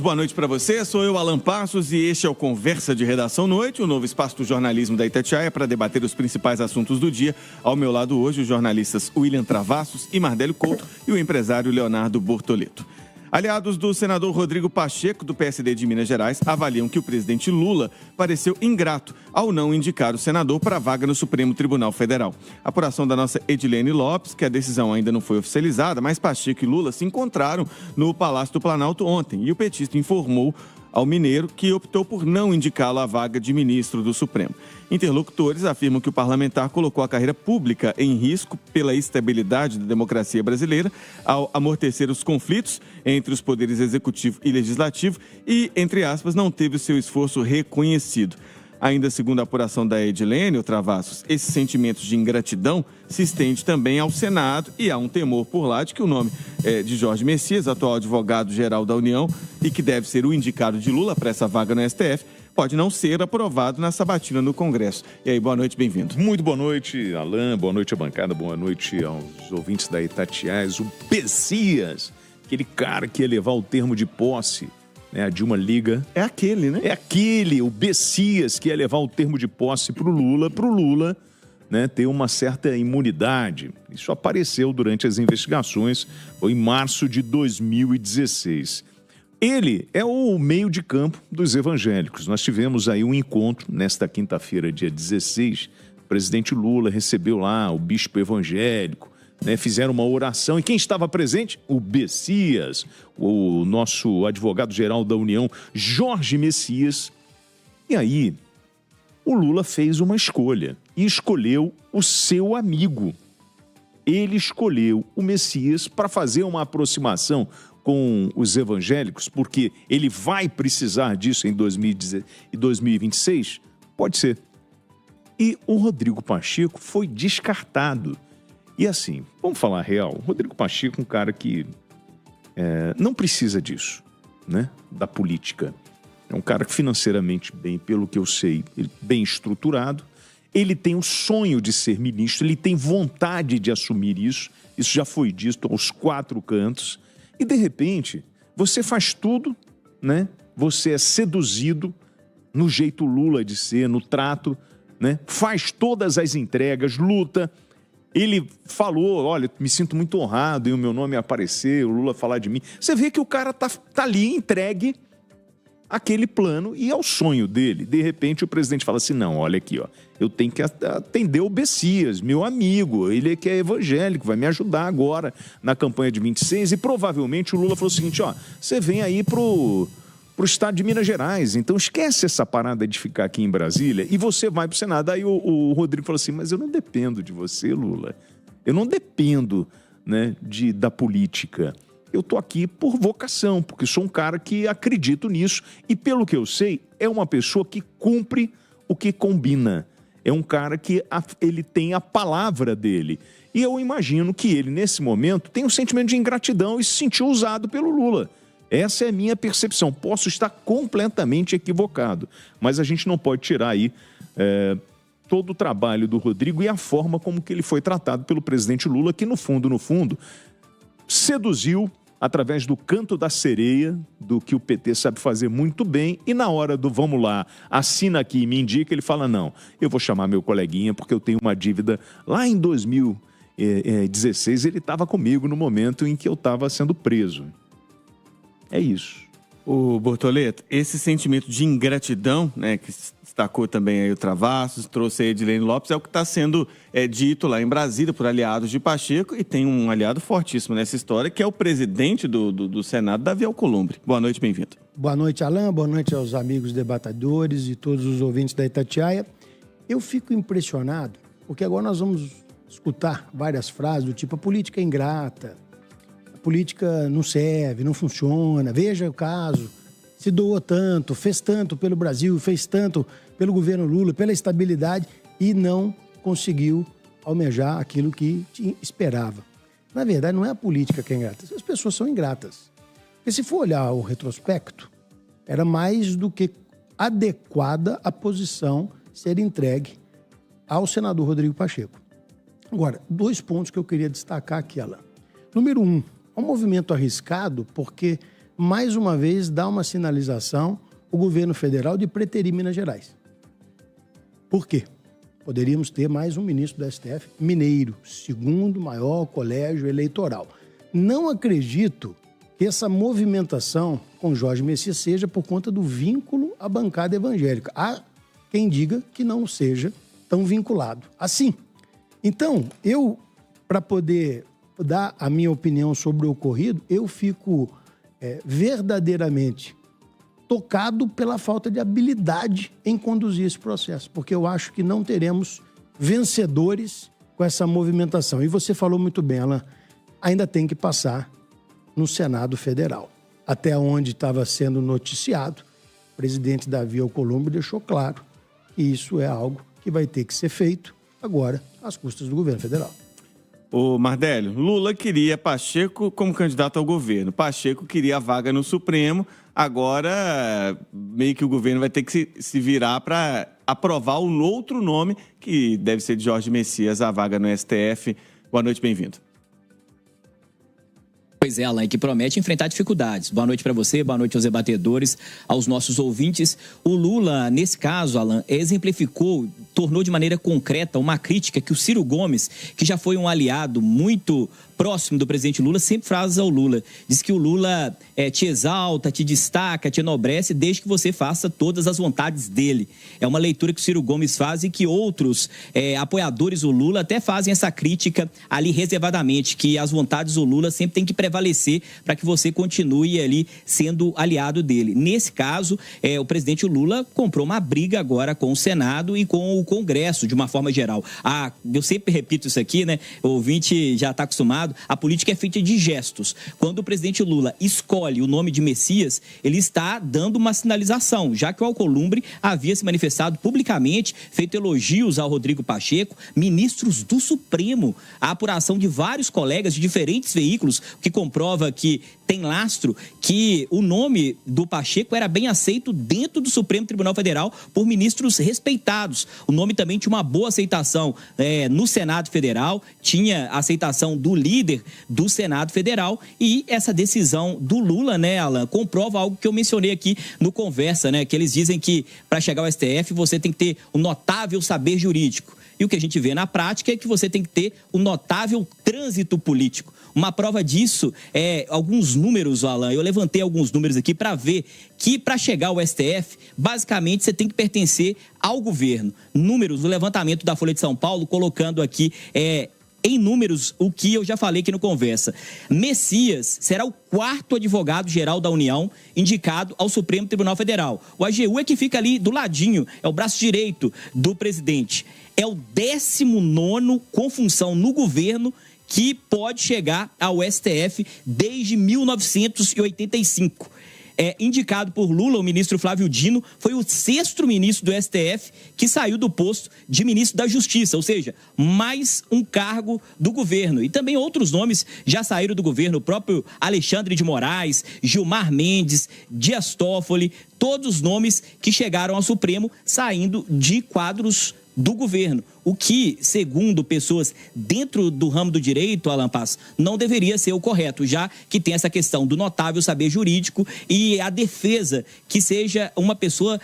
Boa noite para você, sou eu, Alan Passos, e este é o Conversa de Redação Noite, o novo espaço do jornalismo da Itatiaia para debater os principais assuntos do dia. Ao meu lado hoje, os jornalistas William Travassos e Mardélio Couto e o empresário Leonardo Bortoleto. Aliados do senador Rodrigo Pacheco, do PSD de Minas Gerais, avaliam que o presidente Lula pareceu ingrato ao não indicar o senador para a vaga no Supremo Tribunal Federal. Apuração da nossa Edilene Lopes, que a decisão ainda não foi oficializada, mas Pacheco e Lula se encontraram no Palácio do Planalto ontem e o petista informou ao mineiro que optou por não indicá-lo à vaga de ministro do Supremo. Interlocutores afirmam que o parlamentar colocou a carreira pública em risco pela estabilidade da democracia brasileira ao amortecer os conflitos entre os poderes executivo e legislativo e, entre aspas, não teve o seu esforço reconhecido. Ainda segundo a apuração da Edilene Travassos, esse sentimento de ingratidão se estende também ao Senado e há um temor por lá de que o nome de Jorge Messias, atual advogado-geral da União e que deve ser o indicado de Lula para essa vaga no STF, pode não ser aprovado na sabatina no Congresso. E aí, boa noite, bem-vindo. Muito boa noite, Alan, boa noite à bancada, boa noite aos ouvintes da Itatiaia. O Messias, aquele cara que ia levar o termo de posse, né, a Dilma liga. É aquele, né? É aquele, o Messias, que ia levar o termo de posse para o Lula, né, ter uma certa imunidade. Isso apareceu durante as investigações, foi em março de 2016. Ele é o meio de campo dos evangélicos. Nós tivemos aí um encontro nesta quinta-feira, dia 16. O presidente Lula recebeu lá o bispo evangélico, né, fizeram uma oração. E quem estava presente? O Messias, o nosso advogado-geral da União, Jorge Messias. E aí, o Lula fez uma escolha e escolheu o seu amigo. Ele escolheu o Messias para fazer uma aproximação com os evangélicos, porque ele vai precisar disso em 2026? Pode ser. E o Rodrigo Pacheco foi descartado. E assim, vamos falar a real, o Rodrigo Pacheco é um cara que não precisa disso, né, da política. É um cara que financeiramente bem, pelo que eu sei, bem estruturado. Ele tem o sonho de ser ministro, ele tem vontade de assumir isso. Isso já foi dito aos quatro cantos. E, de repente, você faz tudo, né? Você é seduzido no jeito Lula de ser, no trato, né? Faz todas as entregas, luta. Ele falou, olha, me sinto muito honrado em o meu nome aparecer, o Lula falar de mim. Você vê que o cara tá ali entregue àquele plano e ao sonho dele. De repente, o presidente fala assim, não, olha aqui, ó, eu tenho que atender o Messias, meu amigo, ele que é evangélico, vai me ajudar agora na campanha de 26. E provavelmente o Lula falou o seguinte, ó, você vem aí pro estado de Minas Gerais, então esquece essa parada de ficar aqui em Brasília e você vai pro Senado. Aí o Rodrigo falou assim, mas eu não dependo de você, Lula, eu não dependo, né, da política. Eu tô aqui por vocação, porque sou um cara que acredito nisso e, pelo que eu sei, é uma pessoa que cumpre o que combina. É um cara que ele tem a palavra dele. E eu imagino que ele, nesse momento, tem um sentimento de ingratidão e se sentiu usado pelo Lula. Essa é a minha percepção. Posso estar completamente equivocado, mas a gente não pode tirar aí todo o trabalho do Rodrigo e a forma como que ele foi tratado pelo presidente Lula, que no fundo, seduziu através do canto da sereia, do que o PT sabe fazer muito bem, e na hora do vamos lá, assina aqui e me indica, ele fala, não, eu vou chamar meu coleguinha porque eu tenho uma dívida. Lá em 2016, ele estava comigo no momento em que eu estava sendo preso. É isso. O Bortoleto, esse sentimento de ingratidão, né, que destacou também aí o Travassos, trouxe a Edilene Lopes, é o que está sendo dito lá em Brasília por aliados de Pacheco, e tem um aliado fortíssimo nessa história, que é o presidente do Senado, Davi Alcolumbre. Boa noite, bem-vindo. Boa noite, Alan, boa noite aos amigos debatedores e todos os ouvintes da Itatiaia. Eu fico impressionado, porque agora nós vamos escutar várias frases do tipo, a política é ingrata, a política não serve, não funciona, veja o caso, se doou tanto, fez tanto pelo Brasil, fez tanto pelo governo Lula, pela estabilidade e não conseguiu almejar aquilo que esperava. Na verdade, não é a política que é ingrata, as pessoas são ingratas. Porque se for olhar o retrospecto, era mais do que adequada a posição ser entregue ao senador Rodrigo Pacheco. Agora, 2 pontos que eu queria destacar aqui, Alan. Número 1, é um movimento arriscado porque mais uma vez, dá uma sinalização o governo federal de preterir Minas Gerais. Por quê? Poderíamos ter mais um ministro do STF mineiro, segundo maior colégio eleitoral. Não acredito que essa movimentação com Jorge Messias seja por conta do vínculo à bancada evangélica. Há quem diga que não seja tão vinculado assim. Então, para poder dar a minha opinião sobre o ocorrido, eu fico verdadeiramente tocado pela falta de habilidade em conduzir esse processo, porque eu acho que não teremos vencedores com essa movimentação. E você falou muito bem, Alan, ainda tem que passar no Senado Federal. Até onde estava sendo noticiado, o presidente Davi Alcolumbre deixou claro que isso é algo que vai ter que ser feito agora às custas do governo federal. Ô Mardélio, Lula queria Pacheco como candidato ao governo. Pacheco queria a vaga no Supremo. Agora, meio que o governo vai ter que se virar para aprovar um outro nome, que deve ser de Jorge Messias, a vaga no STF. Boa noite, bem-vindo. Pois é, Alan, que promete enfrentar dificuldades. Boa noite para você, boa noite aos debatedores, aos nossos ouvintes. O Lula, nesse caso, Alan, exemplificou, tornou de maneira concreta uma crítica que o Ciro Gomes, que já foi um aliado muito próximo do presidente Lula, sempre faz ao Lula. Diz que o Lula te exalta, te destaca, te enobrece, desde que você faça todas as vontades dele. É uma leitura que o Ciro Gomes faz e que outros apoiadores do Lula até fazem essa crítica ali reservadamente, que as vontades do Lula sempre têm que prevalecer para que você continue ali sendo aliado dele. Nesse caso, o presidente Lula comprou uma briga agora com o Senado e com o Congresso, de uma forma geral. Eu sempre repito isso aqui, né? O ouvinte já está acostumado. A política é feita de gestos. Quando o presidente Lula escolhe o nome de Messias, ele está dando uma sinalização, já que o Alcolumbre havia se manifestado publicamente, feito elogios ao Rodrigo Pacheco, ministros do Supremo, a apuração de vários colegas de diferentes veículos, que comprova que tem lastro que o nome do Pacheco era bem aceito dentro do Supremo Tribunal Federal por ministros respeitados. O nome também tinha uma boa aceitação no Senado Federal, tinha aceitação do líder do Senado Federal, e essa decisão do Lula, né, Alan, comprova algo que eu mencionei aqui no Conversa, né, que eles dizem que para chegar ao STF você tem que ter um notável saber jurídico. E o que a gente vê na prática é que você tem que ter um notável trânsito político. Uma prova disso é alguns números, Alan. Eu levantei alguns números aqui para ver que para chegar ao STF, basicamente você tem que pertencer ao governo. Números do levantamento da Folha de São Paulo, colocando aqui em números o que eu já falei aqui no Conversa. Messias será o 4º advogado-geral da União indicado ao Supremo Tribunal Federal. O AGU é que fica ali do ladinho, é o braço direito do presidente. É o 19º com função no governo que pode chegar ao STF desde 1985. Indicado por Lula, o ministro Flávio Dino foi o 6º ministro do STF que saiu do posto de ministro da Justiça, ou seja, mais um cargo do governo. E também outros nomes já saíram do governo, o próprio Alexandre de Moraes, Gilmar Mendes, Dias Toffoli, todos nomes que chegaram ao Supremo saindo de quadros do governo, o que, segundo pessoas dentro do ramo do direito, Alan Pass, não deveria ser o correto, já que tem essa questão do notável saber jurídico e a defesa que seja uma pessoa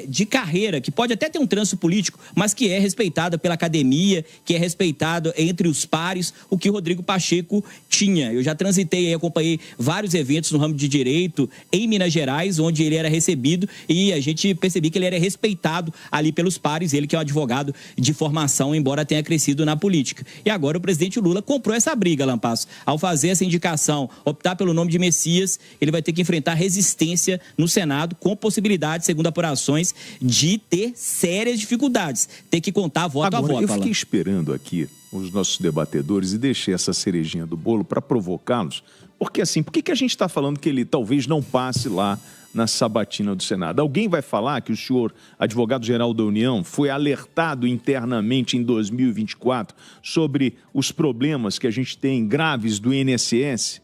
de carreira, que pode até ter um trânsito político, mas que é respeitada pela academia, que é respeitada entre os pares, o que o Rodrigo Pacheco tinha. Eu já transitei e acompanhei vários eventos no ramo de direito em Minas Gerais, onde ele era recebido, e a gente percebia que ele era respeitado ali pelos pares, ele que é um advogado de formação, embora tenha crescido na política. E agora o presidente Lula comprou essa briga, Lampasso. Ao fazer essa indicação, optar pelo nome de Messias, ele vai ter que enfrentar resistência no Senado, com possibilidade, segundo apurações, de ter sérias dificuldades. Ter que contar voto a voto. Eu fiquei esperando aqui os nossos debatedores e deixei essa cerejinha do bolo para provocá-los. Porque assim, por que a gente está falando que ele talvez não passe lá na sabatina do Senado? Alguém vai falar que o senhor, advogado-geral da União, foi alertado internamente em 2024 sobre os problemas que a gente tem graves do INSS?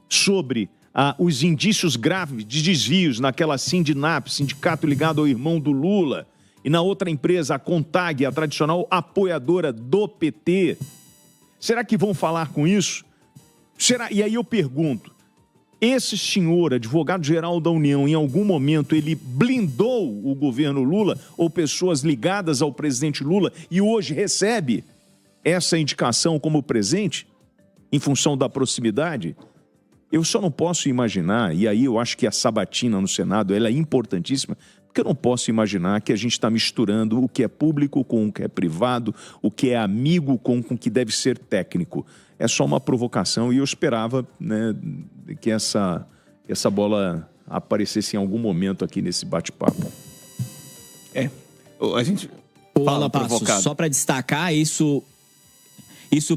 Sobre os indícios graves de desvios naquela Sindinap, sindicato ligado ao irmão do Lula, e na outra empresa, a Contag, a tradicional apoiadora do PT? Será que vão falar com isso? E aí eu pergunto, esse senhor, advogado-geral da União, em algum momento ele blindou o governo Lula ou pessoas ligadas ao presidente Lula e hoje recebe essa indicação como presente em função da proximidade? Eu só não posso imaginar, e aí eu acho que a sabatina no Senado ela é importantíssima, porque eu não posso imaginar que a gente está misturando o que é público com o que é privado, o que é amigo com o que deve ser técnico. É só uma provocação e eu esperava, né, que essa bola aparecesse em algum momento aqui nesse bate-papo. A gente fala provocado. Só para destacar isso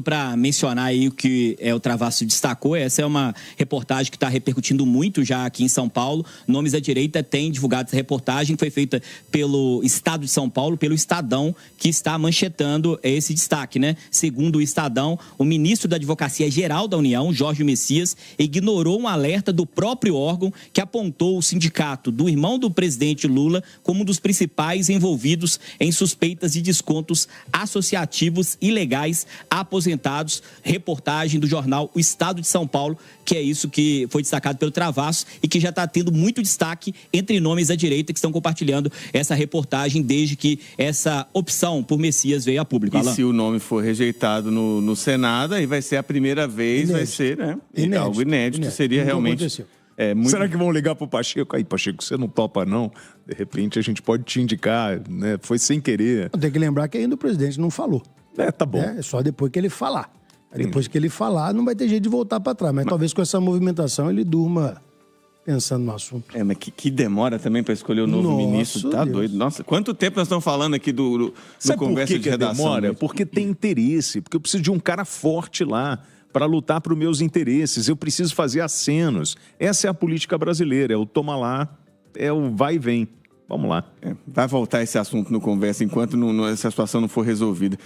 para mencionar aí o que o Travasso destacou. Essa é uma reportagem que está repercutindo muito já aqui em São Paulo. Nomes da Direita têm divulgado essa reportagem, foi feita pelo Estado de São Paulo, pelo Estadão, que está manchetando esse destaque, né? Segundo o Estadão, o ministro da Advocacia Geral da União, Jorge Messias, ignorou um alerta do próprio órgão que apontou o sindicato do irmão do presidente Lula como um dos principais envolvidos em suspeitas de descontos associativos ilegais a aposentados. Reportagem do jornal O Estado de São Paulo, que é isso que foi destacado pelo Travasso e que já está tendo muito destaque entre nomes da direita que estão compartilhando essa reportagem desde que essa opção por Messias veio a público. E se o nome for rejeitado no Senado, aí vai ser a primeira vez, inédito. Vai ser, né? Inédito. Algo inédito. Seria realmente... Será que vão ligar pro Pacheco? Aí, Pacheco, você não topa, não? De repente a gente pode te indicar, né? Foi sem querer. Tem que lembrar que ainda o presidente não falou. Tá bom. É só depois que ele falar. Depois que ele falar, não vai ter jeito de voltar para trás. Mas talvez com essa movimentação ele durma pensando no assunto. Mas que demora também para escolher o novo ministro. Tá doido. Nossa, quanto tempo nós estamos falando aqui do conversa de redação? Demora? Porque tem interesse. Porque eu preciso de um cara forte lá para lutar para os meus interesses. Eu preciso fazer acenos. Essa é a política brasileira. É o toma lá, é o vai e vem. Vamos lá. Vai voltar esse assunto no Conversa enquanto essa situação não for resolvida.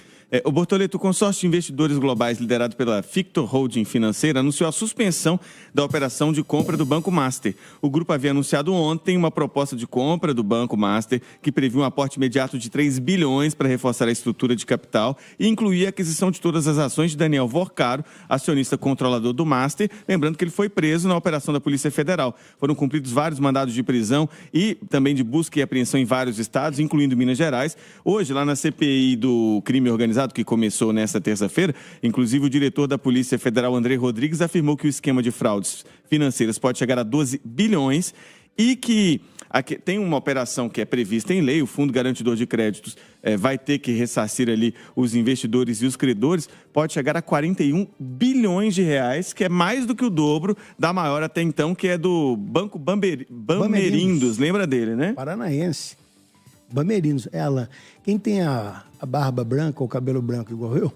O Bortoleto, o consórcio de investidores globais liderado pela Fictor Holding Financeira anunciou a suspensão da operação de compra do Banco Master. O grupo havia anunciado ontem uma proposta de compra do Banco Master que previa um aporte imediato de 3 bilhões para reforçar a estrutura de capital e incluir a aquisição de todas as ações de Daniel Vorcaro, acionista controlador do Master, lembrando que ele foi preso na operação da Polícia Federal. Foram cumpridos vários mandados de prisão e também de busca e apreensão em vários estados, incluindo Minas Gerais. Hoje, lá na CPI do crime organizado, que começou nesta terça-feira, inclusive o diretor da Polícia Federal, André Rodrigues, afirmou que o esquema de fraudes financeiras pode chegar a 12 bilhões e que tem uma operação que é prevista em lei, o Fundo Garantidor de Créditos vai ter que ressarcir ali os investidores e os credores, pode chegar a 41 bilhões de reais, que é mais do que o dobro da maior até então, que é do Banco Bamerindos. Lembra dele, né? Paranaense. Bamerindos. Ela, quem tem a barba branca ou o cabelo branco igual eu,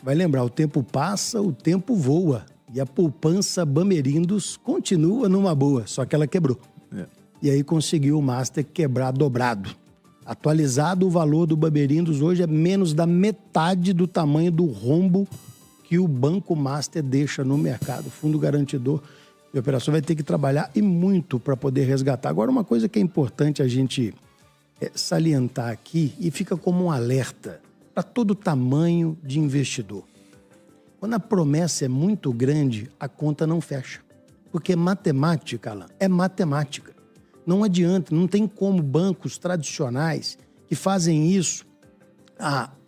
vai lembrar, o tempo passa, o tempo voa. E a poupança Bamerindos continua numa boa, só que ela quebrou. E aí conseguiu o Master quebrar dobrado. Atualizado, o valor do Bamerindos hoje é menos da metade do tamanho do rombo que o Banco Master deixa no mercado. O Fundo Garantidor de Operação vai ter que trabalhar e muito para poder resgatar. Agora, uma coisa que é importante a gente salientar aqui e fica como um alerta para todo tamanho de investidor. Quando a promessa é muito grande, a conta não fecha. Porque matemática, Alan, é matemática. Não adianta, não tem como bancos tradicionais que fazem isso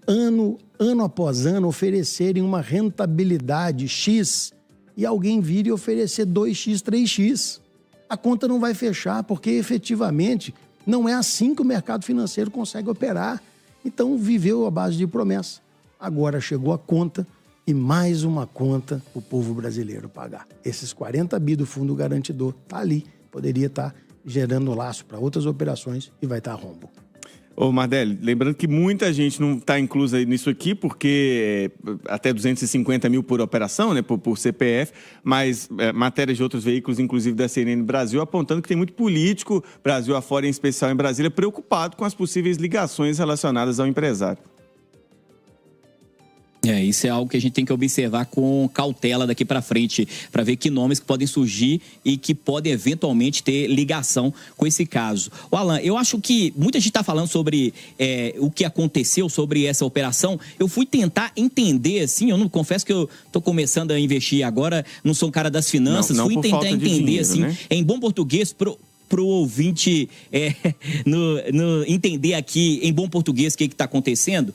ano após ano oferecerem uma rentabilidade X e alguém vir e oferecer 2X, 3X. A conta não vai fechar porque efetivamente não é assim que o mercado financeiro consegue operar. Então, viveu à base de promessa. Agora chegou a conta e mais uma conta para o povo brasileiro pagar. Esses 40 bi do Fundo Garantidor tá ali. Poderia estar gerando laço para outras operações e vai estar rombo. Ô Mardelli, lembrando que muita gente não está inclusa nisso aqui, porque até 250 mil por operação, né, por CPF, mas matérias de outros veículos, inclusive da CNN Brasil, apontando que tem muito político, Brasil afora, em especial em Brasília, preocupado com as possíveis ligações relacionadas ao empresário. Isso é algo que a gente tem que observar com cautela daqui para frente, para ver que nomes que podem surgir e que podem eventualmente ter ligação com esse caso. Alan, eu acho que muita gente está falando sobre o que aconteceu, sobre essa operação. Eu fui tentar entender, assim, eu não confesso que eu estou começando a investir agora, não sou um cara das finanças, fui tentar entender, dinheiro, assim, né? Em bom português, pro ouvinte entender aqui em bom português o que está acontecendo.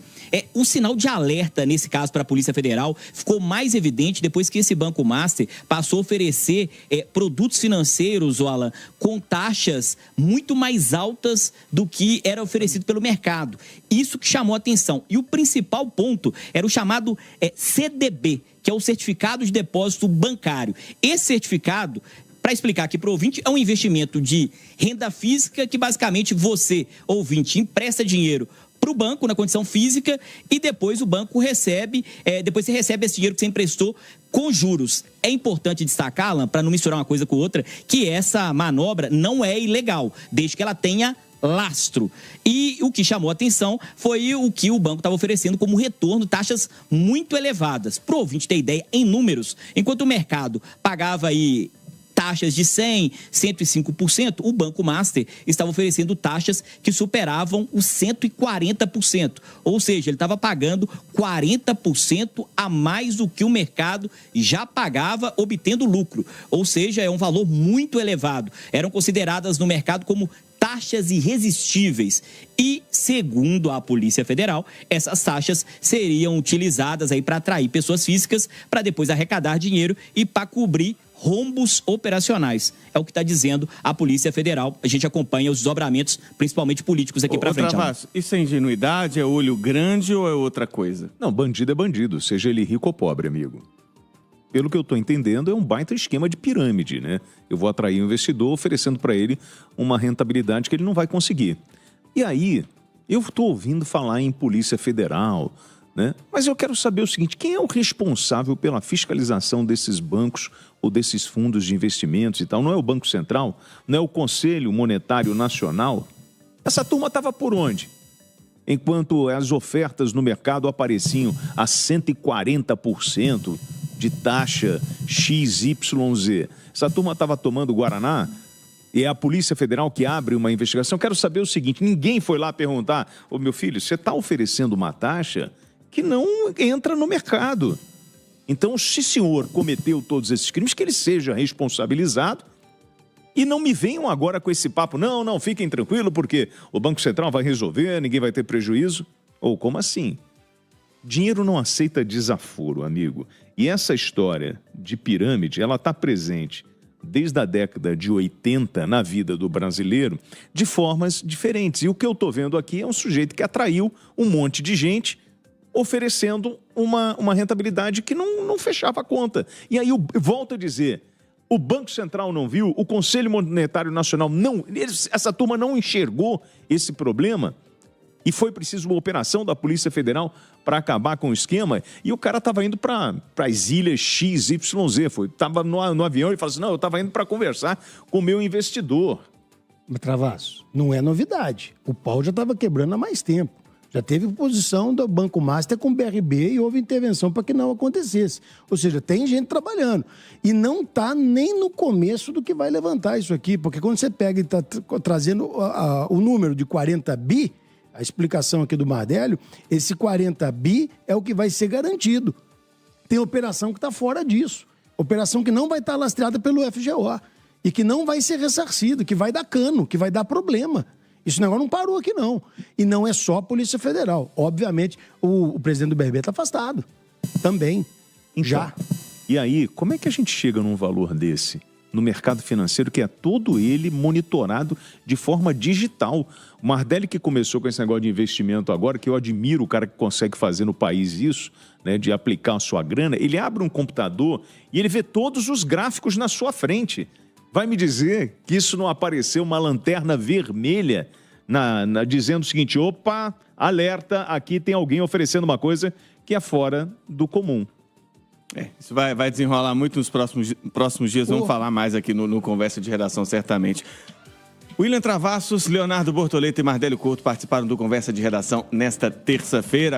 O sinal de alerta, nesse caso, para a Polícia Federal, ficou mais evidente depois que esse Banco Master passou a oferecer produtos financeiros, Alan, com taxas muito mais altas do que era oferecido pelo mercado. Isso que chamou a atenção. E o principal ponto era o chamado CDB, que é o Certificado de Depósito Bancário. Esse certificado, para explicar aqui para o ouvinte, é um investimento de renda física que basicamente você, ouvinte, empresta dinheiro para o banco na condição física e depois o banco recebe, depois você recebe esse dinheiro que você emprestou com juros. É importante destacar, Alan, para não misturar uma coisa com outra, que essa manobra não é ilegal, desde que ela tenha lastro. E o que chamou a atenção foi o que o banco estava oferecendo como retorno, taxas muito elevadas. Para o ouvinte ter ideia, em números, enquanto o mercado pagava aí taxas de 100%, 105%, o Banco Master estava oferecendo taxas que superavam os 140%. Ou seja, ele estava pagando 40% a mais do que o mercado já pagava, obtendo lucro. Ou seja, é um valor muito elevado. Eram consideradas no mercado como taxas irresistíveis. E, segundo a Polícia Federal, essas taxas seriam utilizadas aí para atrair pessoas físicas para depois arrecadar dinheiro e para cobrir rombos operacionais. É o que está dizendo a Polícia Federal. A gente acompanha os desdobramentos, principalmente políticos, aqui para frente. Travasso, isso é ingenuidade, é olho grande ou é outra coisa? Não, bandido é bandido, seja ele rico ou pobre, amigo. Pelo que eu estou entendendo, é um baita esquema de pirâmide, né? Eu vou atrair um investidor oferecendo para ele uma rentabilidade que ele não vai conseguir. E aí, eu estou ouvindo falar em Polícia Federal, né? Mas eu quero saber o seguinte, quem é o responsável pela fiscalização desses bancos ou desses fundos de investimentos e tal? Não é o Banco Central? Não é o Conselho Monetário Nacional? Essa turma estava por onde? Enquanto as ofertas no mercado apareciam a 140% de taxa XYZ. Essa turma estava tomando Guaraná e é a Polícia Federal que abre uma investigação. Quero saber o seguinte, ninguém foi lá perguntar, ô meu filho, você está oferecendo uma taxa que não entra no mercado. Então, se o senhor cometeu todos esses crimes, que ele seja responsabilizado e não me venham agora com esse papo, não, fiquem tranquilos, porque o Banco Central vai resolver, ninguém vai ter prejuízo. Ou como assim? Dinheiro não aceita desaforo, amigo. E essa história de pirâmide, ela está presente desde a década de 80 na vida do brasileiro de formas diferentes. E o que eu estou vendo aqui é um sujeito que atraiu um monte de gente oferecendo uma rentabilidade que não fechava a conta. E aí eu volto a dizer, o Banco Central não viu, o Conselho Monetário Nacional não, essa turma não enxergou esse problema e foi preciso uma operação da Polícia Federal para acabar com o esquema e o cara estava indo para as ilhas XYZ, estava no avião e falou assim, não, eu estava indo para conversar com o meu investidor. Mas, Travasso, não é novidade. O pau já estava quebrando há mais tempo. Já teve posição do Banco Master com o BRB e houve intervenção para que não acontecesse. Ou seja, tem gente trabalhando. E não está nem no começo do que vai levantar isso aqui, porque quando você pega e está trazendo o número de 40 bi, a explicação aqui do Mardélio, esse 40 bi é o que vai ser garantido. Tem operação que está fora disso. Operação que não vai estar lastreada pelo FGO e que não vai ser ressarcida, que vai dar cano, que vai dar problema. Esse negócio não parou aqui, não. E não é só a Polícia Federal. Obviamente, o presidente do BRB está afastado. Também. Então, já. E aí, como é que a gente chega num valor desse? No mercado financeiro, que é todo ele monitorado de forma digital. O Mardelli, que começou com esse negócio de investimento agora, que eu admiro o cara que consegue fazer no país isso, né, de aplicar a sua grana, ele abre um computador e ele vê todos os gráficos na sua frente. Vai me dizer que isso não apareceu uma lanterna vermelha dizendo o seguinte, opa, alerta, aqui tem alguém oferecendo uma coisa que é fora do comum. Isso vai desenrolar muito nos próximos dias, vamos falar mais aqui no Conversa de Redação, certamente. William Travassos, Leonardo Bortoleto e Mardélio Couto participaram do Conversa de Redação nesta terça-feira.